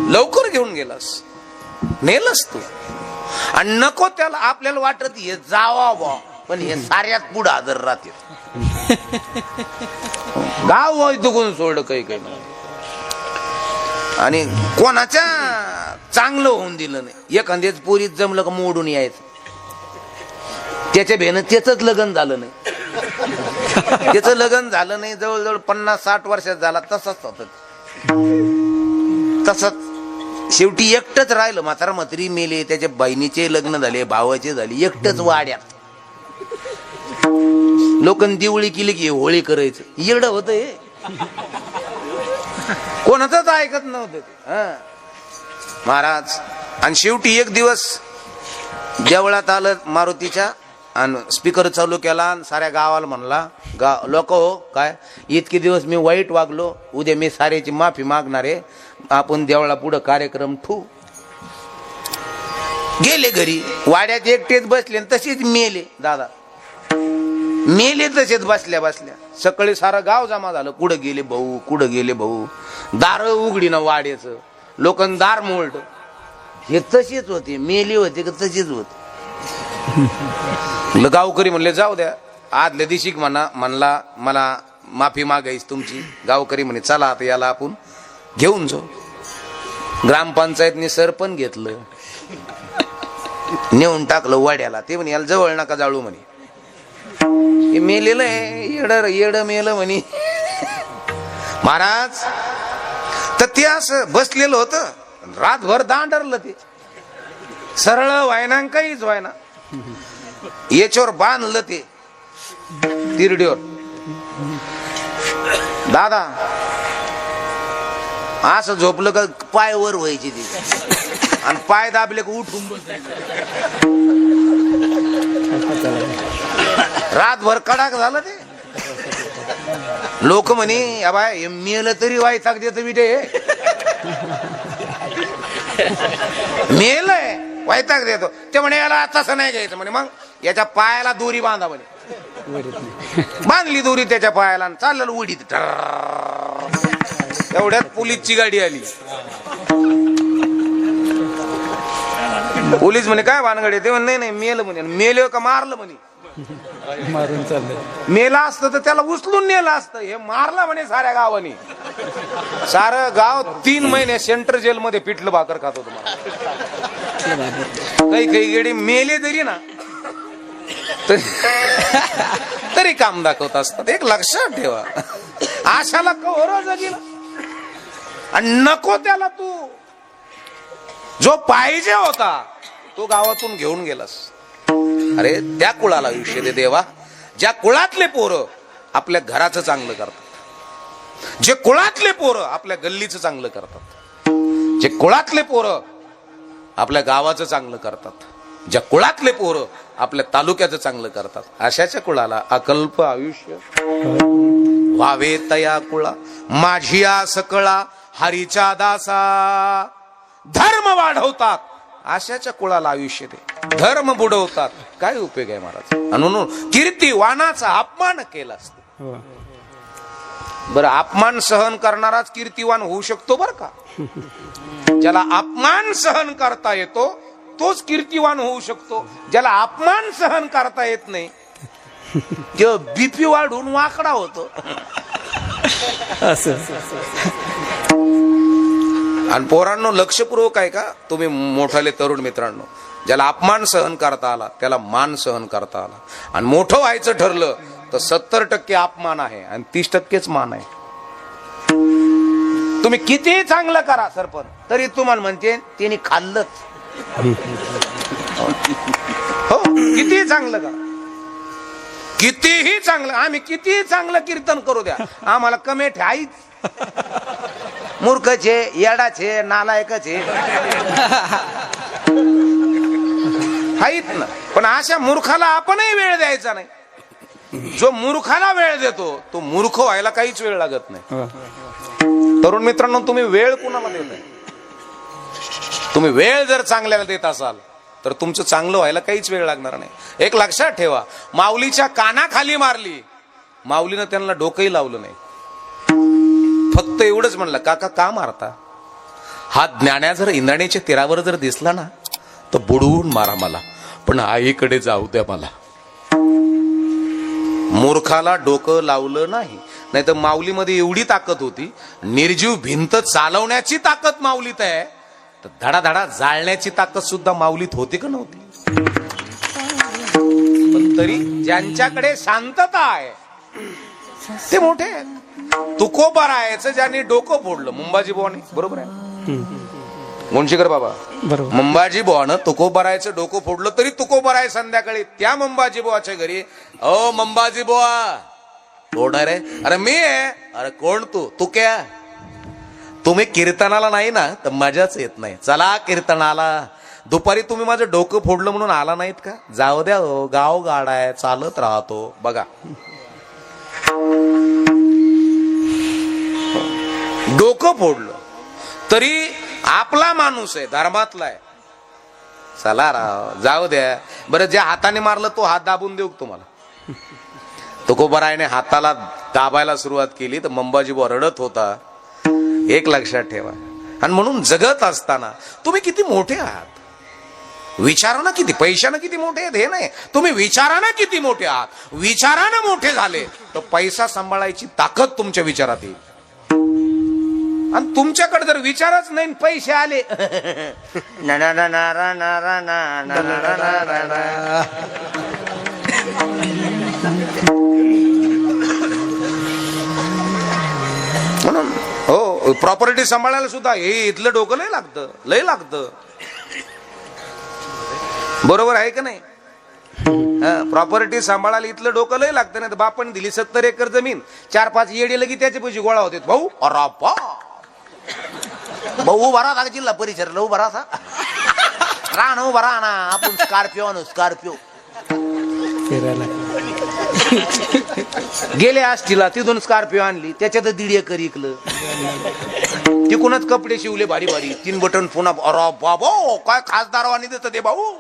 लवकर घेऊन गेलास, नेलस तू. आणि नको त्याला, आपल्याला वाटत हे जावा बा, पण हे साऱ्यात पुढे हजर राहते. गाव दुखून सोडलं काही काही नाही. आणि कोणाच्या चांगलं होऊन दिलं नाही. एखाद्याच पोरीत जमलं का मोडून यायचं. त्याच्या भेनं त्याच लग्न झालं नाही. त्याचं लग्न झालं नाही, जवळजवळ 50-60 वर्षात झाला. तसाच होत, तसंच शेवटी एकटच राहिलं. म्हातारा म्हातारी मेले, त्याच्या बहिणीचे लग्न झाले, भावाचे झाले, एकटच वाड्यात. लोकांनी दिवळी केली की होळी करायचं, येडं होत हे. कोणाचंच ऐकत नव्हतं ते महाराज. आणि शेवटी एक दिवस देवळात आलं मारुतीच्या, आणि स्पीकर चालू केला, आणि साऱ्या गावाला म्हणला, लोक हो काय, इतके दिवस मी वाईट वागलो, उद्या मी साऱ्याची माफी मागणार आहे, आपण देवळा पुढे कार्यक्रम ठेवू. गेले घरी, वाड्यात एकटेच बसले आणि तशीच मेले. दादा मेले तसेच बसल्या बसल्या. सकाळी सारं गाव जमा झालं, कुठं गेले भाऊ, कुठं गेले भाऊ. दार उघडी ना वाड्याचं, लोकांनी दार मोडलं. हे तशीच होते, मेली होते का तशीच होते. गावकरी म्हणले जाऊ द्या, आदल्या दिवशी म्हणला मला माफी मागायची तुमची. गावकरी म्हणे चला आता याला आपण घेऊन जाऊ. ग्रामपंचायतने सरपंच घेतलं, नेऊन टाकलं वाड्याला. ते म्हणे याला जवळ नका जाळू म्हणे, हे मेलेलं आहे, येड मेलं म्हणे. महाराज तर ते असं बसलेलं होतं, रातभर दांडरलं ते, सरळ व्हायना काहीच व्हायना. याच्यावर बांधलं ते तिरडीवर. दादा असं झोपलं का पाय वर व्हायची ती, आणि पाय दाबले का उठून रातभर कडाक झालं ते. लोक म्हणे अबाय मेलं तरी वाईटाक देत विटे, मेलय वैताग देतो. ते म्हणे याला तसं नाही घ्यायचं म्हणे, मग याच्या पायाला दोरी बांधा म्हणे. बांधली दोरी त्याच्या पायाला, चाललं उडीत. एवढ्यात पोलीसची गाडी आली. पोलीस म्हणे काय भानगड? ते म्हणे नाही मेलं म्हणे. मेलं का मारलं म्हणे? मारून चाललं. मेला असतं तर त्याला उचलून नेलं असतं, हे मारलं म्हणे साऱ्या गावाने. सारं गाव 3 महिने सेंट्रल जेल मध्ये पिठलं भाकर खात होतं. काही काही गेडी मेले तरी ना तरी काम दाखवत असतात. एक लक्षात ठेवा, आशाला कव्हर जगीला आणि नको त्याला तू जो पाहिजे होता तो गावातून घेऊन गेलास. अरे त्या कुळाला आयुष्य दे देवा, ज्या कुळातले पोरं आपल्या घराचं चांगलं करतात, जे कुळातले पोरं आपल्या गल्लीचं चांगलं करतात, जे कुळातले पोरं आपल्या गावाचं चांगलं करतात, ज्या कुळातले पोरं आपल्या तालुक्याचं चांगलं करतात, अशाच्या कुळाला अकल्प आयुष्य व्हावे. तया कुळा माझिया सकळा हरीच्या दासा, धर्म वाढवतात अशाच्या कुळाला आयुष्य दे. धर्म बुडवतात काय उपयोग आहे महाराज? म्हणून कीर्तिवानाचा अपमान केला असतो. बरं, अपमान सहन करणाराच कीर्तिवान होऊ शकतो बर का. ज्याला अपमान सहन करता येतो तोच कीर्तिवान होऊ शकतो. ज्याला अपमान सहन करता येत नाही तो बीपी वाढून वाकडा होतो. आणि पोरांनो लक्षपूर्वक आहे का तुम्ही मोठाले तरुण मित्रांनो, ज्याला अपमान सहन करता आला त्याला मान सहन करता आला. आणि मोठं व्हायचं ठरलं तर 70% अपमान आहे आणि 30%च मान आहे. तुम्ही किती चांगलं करा सरपंच तरी तुम्हाला म्हणते त्यांनी खाल्लंच. हो, किती चांगलं करा, कितीही चांगलं, आम्ही कितीही चांगलं कीर्तन करू द्या, आम्हाला कमेठ आहेच. मूर्खचे, येडाचे, नालायकाचे आहेत ना. पण अशा मूर्खाला आपणही वेळ द्यायचा नाही. जो मूर्खाला वेळ देतो तो मूर्ख व्हायला काहीच वेळ लागत नाही. तरुण मित्रांनो, तुम्ही वेळ कुणाला देताय? तुम्ही वेळ जर चांगल्याला देत असाल तर तुमचं चांगलं व्हायला काहीच वेळ लागणार नाही. एक लक्षात ठेवा, माऊलीच्या कानाखाली मारली, माऊलीनं त्यांना डोकंही लावलं नाही. फक्त एवढंच म्हणलं, काका का मारता? हा ज्ञान्या जर इंद्राणीच्या तीरावर जर दिसला ना तर बुडवून मारा मला, पण आईकडे जाऊ द्या मला. मूर्खाला डोकं लावलं नाही, नाही तर माऊलीमध्ये एवढी ताकद होती, निर्जीव भिंत चालवण्याची ताकद माऊलीत आहे, तर धडाधडा जाळण्याची ताकद सुद्धा माऊलीत होती का नव्हती? पण तरी ज्यांच्याकडे शांतता आहे ते मोठे आहेत. तुकोबारायचं ज्यांनी डोकं फोडलं, मुंबाजी बुवाने, बरोबर आहे गोंशीकर बाबा, बरोबर. मुंबाजी बुवानं तुकोबारायचं डोकं फोडलं, तरी तुकोबाराय संध्याकाळी त्या मुंबाजी बुवाच्या घरी, ओ मुंबाजी बुवा कोण आहे रे? अरे मी आहे. अरे कोण तू क्या? तुम्ही कीर्तनाला नाही ना तर मजाच येत नाही, चला कीर्तनाला. दुपारी तुम्ही माझं डोकं फोडलं म्हणून आला नाहीत का? जाऊ द्या हो, गाव गाडा आहे, चालत राहतो. बघा डोकं फोडलं तरी आपला माणूस आहे, धर्मातला आहे, चला राव जाऊ द्या. बरं ज्या हाताने मारलं तो हात दाबून देऊ तुम्हाला? तुकोबारायने हाताला दाबायला सुरुवात केली तर मंबाजीबुवा रडत होता. एक लक्षात ठेवा. आणि म्हणून जगत असताना तुम्ही किती मोठे आहात, विचारानं किती, पैशानं किती मोठे आहेत हे नाही, तुम्ही विचारानं किती मोठे आहात. विचारानं मोठे झाले तर पैसा सांभाळायची ताकद तुमच्या विचारात येईल. आणि तुमच्याकडे जर विचारच नाही पैसे आले ना ना ना ना ना ना ना ना ना ना ना ना. म्हणून हो, प्रॉपर्टी सांभाळायला सुद्धा हे इथलं डोकं लय लागतं, लय लागतं. बरोबर आहे का नाही? प्रॉपर्टी सांभाळायला इथलं डोकं लय लागतं. नाही तर बापाने दिली 70 एकर जमीन, 4-5 येडे लगी त्याचे पैसे गोळा होते. भाऊ अरापा भाऊ उभा राहा, जिल्हा परिषदला उभा राहा, राहणं उभा राहा ना, आपण स्कॉर्पिओ आणू, स्कॉर्पिओ. फिरायला गेले आष्टीला, तिथून स्कॉर्पिओ आणली, त्याच्यात 1.5 एकर इकलं, तिकूनच कपडे शिवले भारी भारी, 3 बटन पुन्हा. अरे बाबा काय खासदारवानी देत ते भाऊ.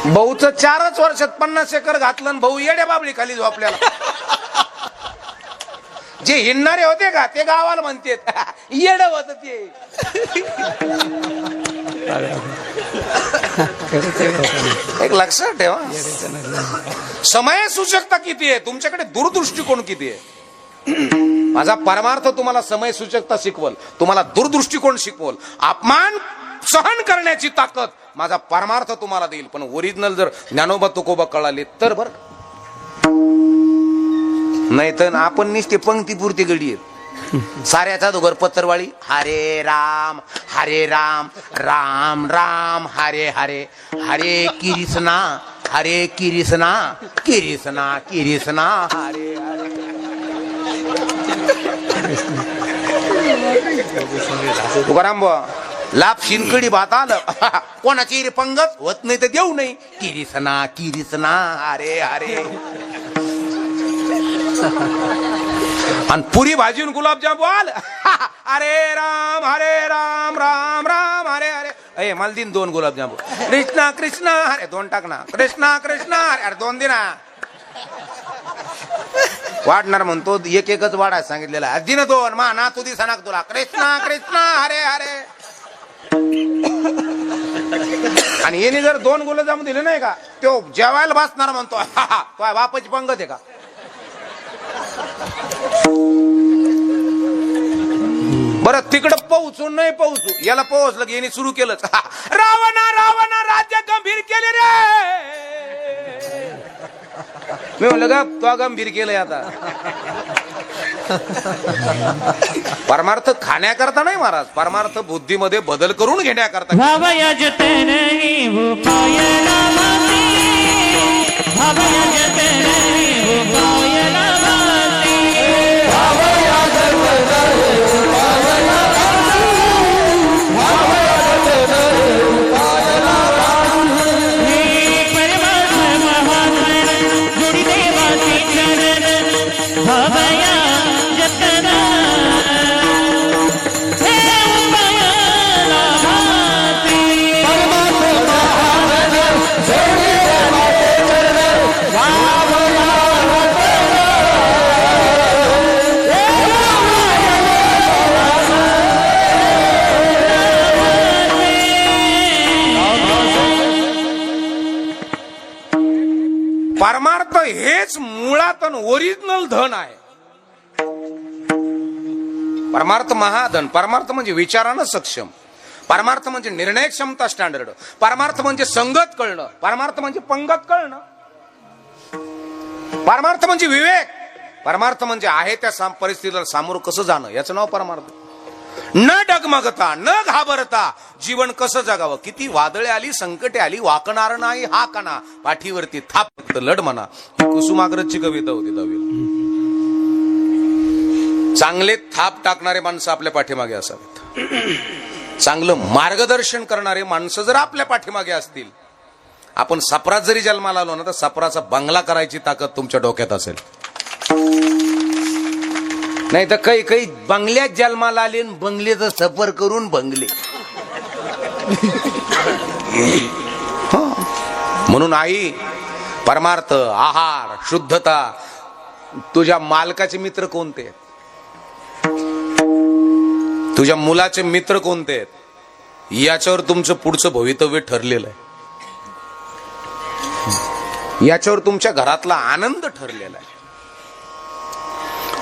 भाऊच 4च वर्षात 50 एकर घातलं आणि भाऊ येड्या बाबळी खाली झोपल्याला. जे हिंडणारे होते का ते गावाला म्हणते येड होत ते. एक लक्षात ठेवा, समय सूचकता किती आहे, तुमच्याकडे दूरदृष्टिकोन किती आहे. माझा परमार्थ तुम्हाला समय सूचकता शिकवल, तुम्हाला दूरदृष्टिकोन शिकवल, अपमान सहन करण्याची ताकद माझा परमार्थ तुम्हाला देईल. पण ओरिजिनल जर ज्ञानोबा तुकोबा कळाले तर बर, नाही तर आपण निष्ठे पंक्तीपुरती गडी आहेत. साऱ्याचा दोघर पत्रवाळी, हरे राम राम राम हरे हरे, हरे कृष्णा कृष्णा कृष्णा हरे हरे. तुकाराम बुवा, लाभ शिनकडी भात आलं, कोणाची पंगत होत नाही तर देऊ नाही. कृष्णा हरे हरे. आणि पुरी भाजी गुलाबजाम आल, हरे राम राम राम हरे हरे. अरे मला दिन 2 गुलाबजाम. कृष्णा कृष्णा हरे 2 टाक ना, कृष्णा कृष्णा हरे. अरे 2 दिना वाढणार म्हणतो, एकच वाढायला सांगितलेला. दिन 2 मा ना तू दिसा ना तुला. कृष्णा कृष्णा हरे हरे. आणि येणे जर 2 गुलाबजाम दिले नाही का, तो जेवायला बसणार म्हणतो, तो बापाची पंगत आहे का? बरं तिकडं पोहोचून नाही पोहोचू, याला पोहोचलं की याने सुरू केलं, रावणा राज्य गंभीर केले रे. मी म्हणलं का तो गंभीर केलंय आता. परमार्थ खाण्याकरता नाही महाराज, परमार्थ बुद्धीमध्ये बदल करून घेण्याकरता. वाह हेच मुळात ओरिजिनल धन आहे. परमार्थ महाधन. परमार्थ म्हणजे विचारानं सक्षम, परमार्थ म्हणजे निर्णय क्षमता स्टँडर्ड, परमार्थ म्हणजे संगत कळणं, परमार्थ म्हणजे पंगत कळणं, परमार्थ म्हणजे विवेक, परमार्थ म्हणजे आहे त्या परिस्थितीला सामोरं कसं जाणं, याचं नाव परमार्थ. न डगमगता न घाबरता जीवन कसं जगावं. किती वादळे आली, संकटे आली, वाकणार नाही हा कणा, पाठीवरती थाप फक्त लढ म्हणा. ही कुसुमाग्रजची कविता होती दहावीला. चांगले थाप टाकणारे माणसं आपल्या पाठीमागे असावेत. चांगलं मार्गदर्शन करणारे माणसं जर आपल्या पाठीमागे असतील, आपण सपरात जरी जन्माला आलो ना तर सपराचा बंगला करायची ताकद तुमच्या डोक्यात असेल. नाही तर काही काही बंगल्यात जन्माला आले, बंगल्याचं सफर करून बंगले. म्हणून आई, परमार्थ, आहार, शुद्धता. तुझ्या मालकाचे मित्र कोणते, तुझ्या मुलाचे मित्र कोणते आहेत, याच्यावर तुमचं पुढचं भवितव्य ठरलेलं आहे. याच्यावर तुमच्या घरातला आनंद ठरलेला आहे.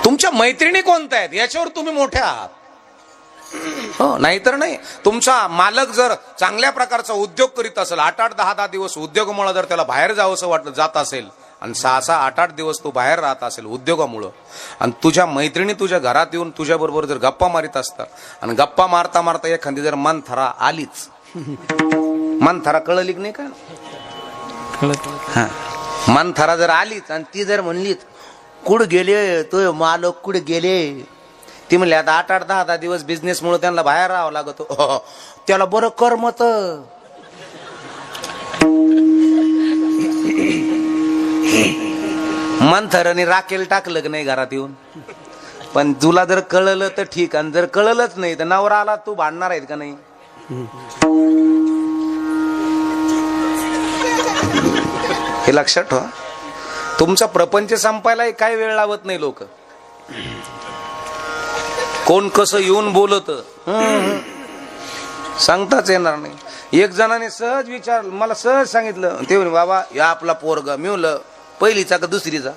तुमच्या मैत्रिणी कोणत्या आहेत याच्यावर तुम्ही मोठे आहात. हो, नाहीतर नाही. तुमचा मालक जर चांगल्या प्रकारचा उद्योग करीत असेल, 8-8, 10-10 दिवस उद्योगामुळे जर त्याला बाहेर जावंसं जात असेल, आणि 6-6, 8-8 दिवस तू बाहेर राहत असेल उद्योगामुळं, आणि तुझ्या मैत्रिणी तुझ्या घरात येऊन तुझ्या बरोबर जर गप्पा मारित असतात, आणि गप्पा मारता मारता एखादी जर मंथरा आलीच, मंथरा कळली नाही का, मंथरा जर आलीच आणि ती जर म्हणलीच कुठं गेले तो मालक, कुठे गेले, ती म्हणले आता 8-8, 10-10 दिवस बिझनेस मुळे त्यांना बाहेर राहावं लागत, त्याला बरं करमत. मंथराने राखेल टाकलं की नाही घरात येऊन. पण तुला जर कळलं तर ठीक, आणि जर कळलंच नाही तर नवरा आला तू भांडणार आहेत का नाही. हे लक्षात ठेवा. तुमचा प्रपंच संपायला काय वेळ लावत नाही लोक. कोण कसं येऊन बोलत सांगताच येणार नाही. एक जणाने सहज विचार मला सहज सांगितलं, ते म्हणे बाबा या आपला पोरगा. मी म्हणलं पहिलीचा का दुसरीचा.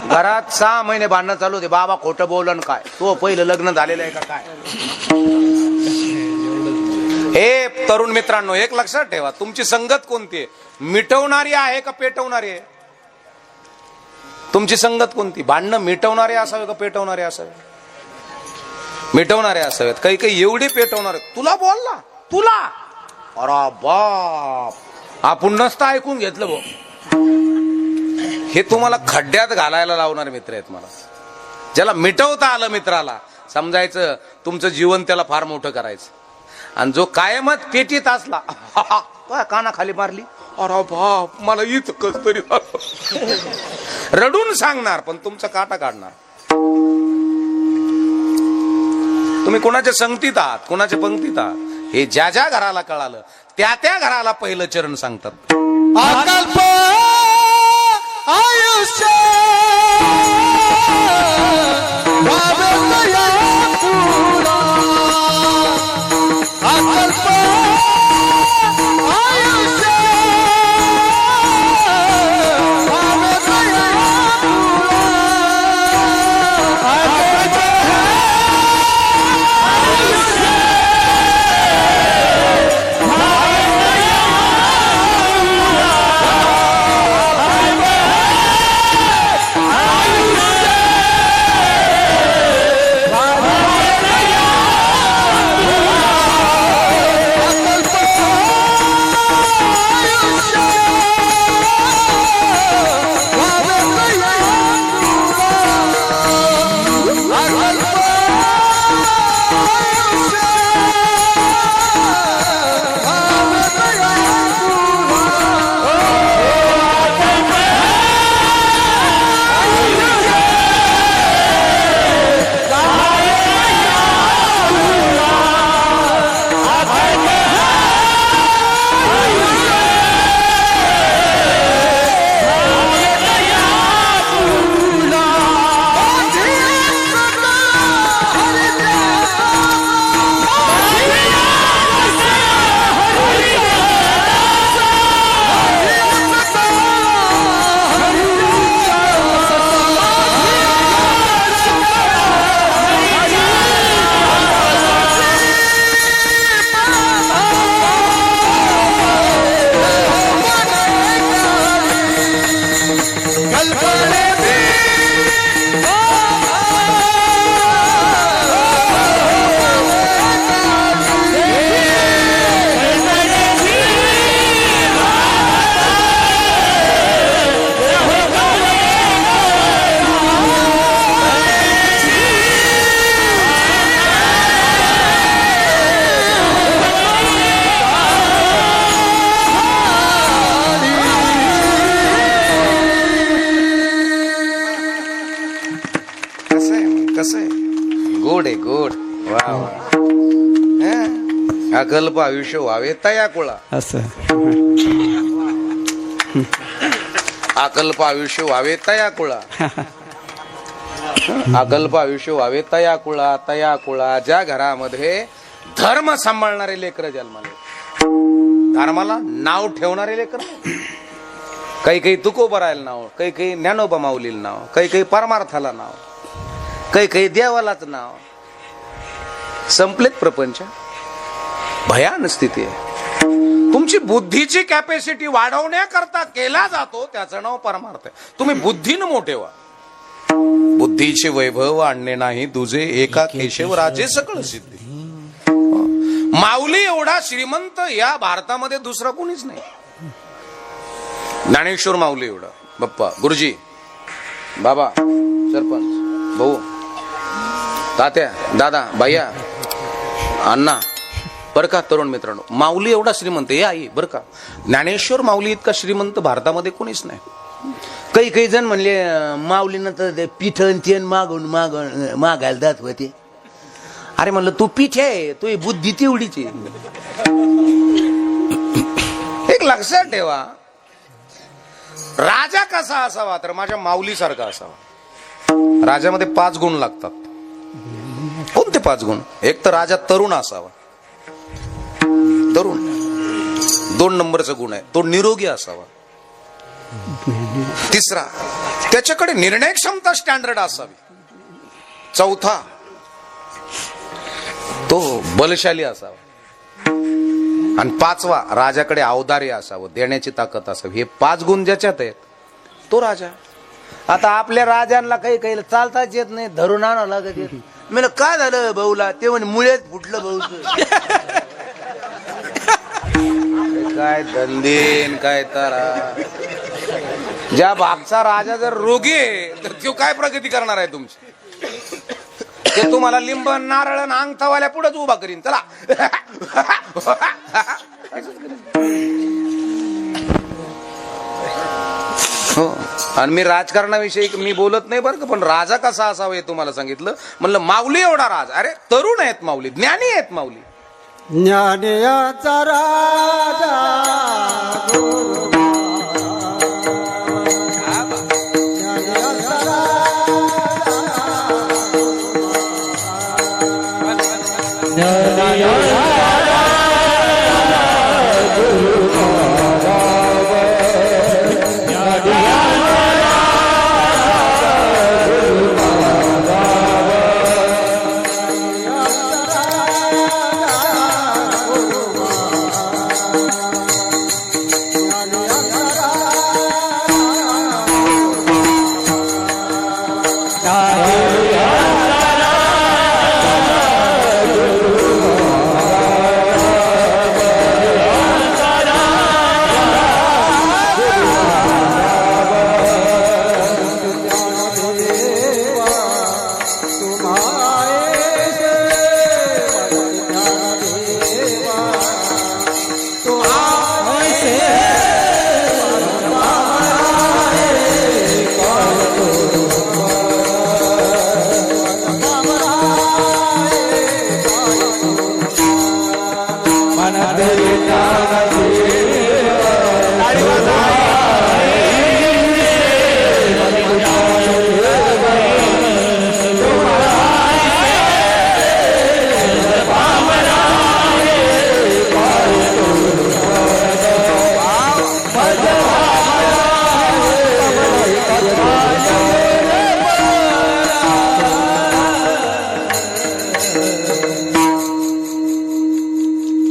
घरात 6 महिने भांडणं चालू होते. बाबा खोटं बोलन काय, तो पहिलं लग्न झालेलं आहे का काय. हे तरुण मित्रांनो, एक लक्षात ठेवा, तुमची संगत कोणती आहे, मिटवणारी आहे का पेटवणारी आहे. तुमची संगत कोणती, भांडणं मिटवणारे असावे का पेटवणारे असावे. मिटवणारे असावेत. काही काही एवढे पेटवणारे, तुला बोलला तुला, अरे बाप आपण नसता ऐकून घेतलं भाऊ. हे तुम्हाला खड्ड्यात घालायला लावणारे मित्र आहेत. मला ज्याला मिटवता आलं मित्राला, समजायचं तुमचं जीवन त्याला फार मोठं करायचं. आणि जो कायमच पेटीत असला, काना खाली मारली, अरे बाप मला इथं कस तरी रडून सांगणार, पण तुमचा काटा काढणार. तुम्ही कोणाच्या संगतीत आहात, कोणाच्या पंक्तीत आहात, हे ज्या ज्या घराला कळालं त्या त्या घराला पहिलं चरण सांगतात. अकल्प आयुष्य भावेतया पुरा, अकल्प आयुष्य भावेतया पुरा. गुड आहे गुड. वा वा. अकल्प आयुष्य व्हावे तया कुळा. असं अकल्प आयुष्य व्हावे तया कुळा. अकल्प आयुष्य व्हावे तया कुळा ज्या घरामध्ये धर्म सांभाळणारे लेकर जन्माले, धर्माला नाव ठेवणारे लेकर. काही काही तुकोबा राहिलं नाव, काही काही ज्ञानोबा माऊलीला नाव, काही काही परमार्थाला नाव, काही काही देवालाच नाव. संपलेत प्रपंच. भयान स्थिती आहे. तुमची बुद्धीची कॅपॅसिटी वाढवण्याकरता केला जातो त्याचं नाव परमार्थ आहे. तुम्ही बुद्धीनं मोठे व्हा. बुद्धीचे वैभव आणणे नाही तुझे एका केशव राजे सकळ सिद्धी. माऊली एवढा श्रीमंत या भारतामध्ये दुसरा कोणीच नाही. ज्ञानेश्वर माऊली एवढा. बाप्पा, गुरुजी, बाबा, सरपंच, भाऊ, तात्या, दादा, भैया, अण्णा, बर का तरुण मित्रांनो, माऊली एवढा श्रीमंत आहे आई. बर का, ज्ञानेश्वर माऊली इतका श्रीमंत भारतामध्ये कोणीच नाही. काही काही जण म्हणले माऊलीनं तर पिठन तेन मागायला जात होते. अरे म्हणलं तू पीठ आहे, तू बुद्धी तेवढीच आहे. एक लक्षात ठेवा, राजा कसा असावा तर माझ्या माऊलीसारखा असावा. राजामध्ये 5 गुण लागतात. कोणते 5 गुण? एक तर राजा तरुण असावा. तरुण. 2 नंबरचा गुण आहे तो निरोगी असावा. तिसरा, त्याच्याकडे निर्णय क्षमता स्टँडर्ड असावी. चौथा, तो बलशाली असावा. आणि 5वा, राजाकडे औदार्य असावं, देण्याची ताकद असावी. हे 5 गुण ज्याच्यात आहेत तो राजा. आता आपल्या राजांना काही काही चालताच येत नाही, धरून आणावं लागत येत. म्हणजे काय झालं भाऊला? ते म्हणे मुळेच फुटलं भाऊच. काय धंदेन काय तारा. ज्या भागचा राजा जर रोगी आहे तर तो काय प्रगती करणार आहे तुमची? ते तुम्हाला लिंब नारळ अंगठावाल्या पुढेच उभा करीन. चला. हो, आणि मी राजकारणाविषयी मी बोलत नाही बरं का, पण राजा कसा असावा हे तुम्हाला सांगितलं. म्हणलं माऊली एवढा राज. अरे तरुण आहेत माऊली, ज्ञानी आहेत माऊली. ज्ञानियाचा राजा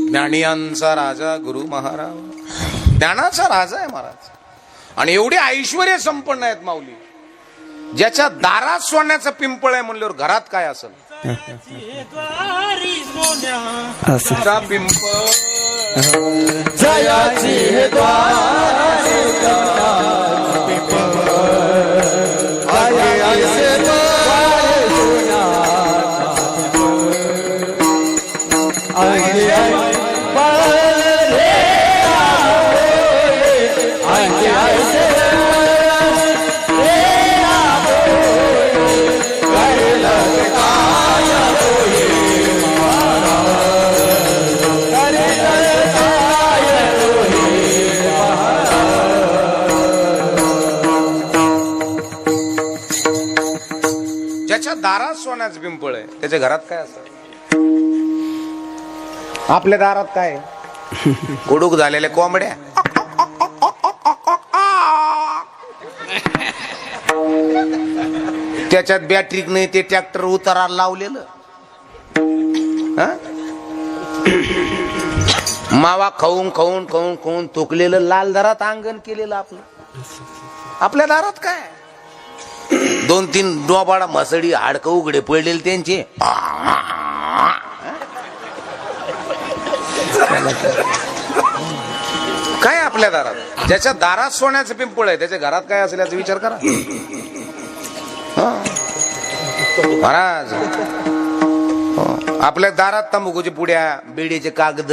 ज्ञानियांचा राजा गुरु महाराज. ज्ञानाचा राजा आहे महाराज. आणि एवढे ऐश्वर्य संपन्न आहेत माऊली. ज्याच्या दारात सोन्याचं पिंपळ आहे म्हणल्यावर घरात काय असेल? पिंपळ जयाची Hare ज्याच्या दारात सोन्याचं पिंपळ आहे त्याच्या घरात काय असं? आपल्या दारात काय कुडूक झालेल्या कोंबड्या, त्याच्यात बॅटरी नाही, ते ट्रॅक्टर उतारायला लावलेलं, मावा खाऊन खाऊन खाऊन खाऊन थुकलेलं, लाल दारात अंगण केलेलं आपलं. आपल्या दारात काय 2-3 डोबाडा म्हसडी हाडकं उघडे पडलेले त्यांचे. काय आपल्या दारात? ज्याच्या दारात सोन्याचं पिंपळ आहे त्याच्या घरात काय असेल याचा विचार करा. महाराज आपल्या दारात तंबाखूच्या पुड्या, बेडीचे कागद,